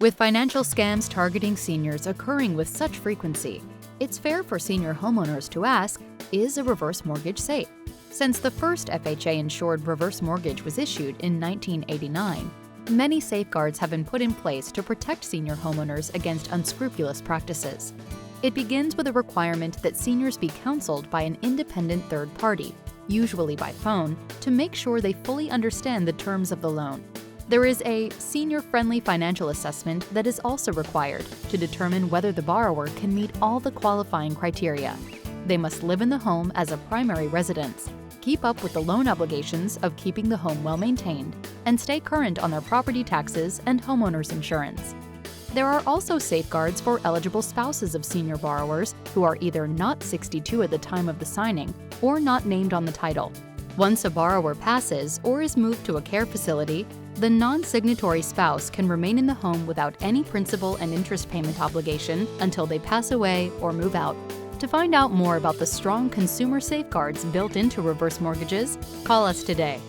With financial scams targeting seniors occurring with such frequency, it's fair for senior homeowners to ask, is a reverse mortgage safe? Since the first FHA-insured reverse mortgage was issued in 1989, many safeguards have been put in place to protect senior homeowners against unscrupulous practices. It begins with a requirement that seniors be counseled by an independent third party, usually by phone, to make sure they fully understand the terms of the loan. There is a senior-friendly financial assessment that is also required to determine whether the borrower can meet all the qualifying criteria. They must live in the home as a primary residence, keep up with the loan obligations of keeping the home well-maintained, and stay current on their property taxes and homeowners insurance. There are also safeguards for eligible spouses of senior borrowers who are either not 62 at the time of the signing or not named on the title. Once a borrower passes or is moved to a care facility, the non-signatory spouse can remain in the home without any principal and interest payment obligation until they pass away or move out. To find out more about the strong consumer safeguards built into reverse mortgages, call us today.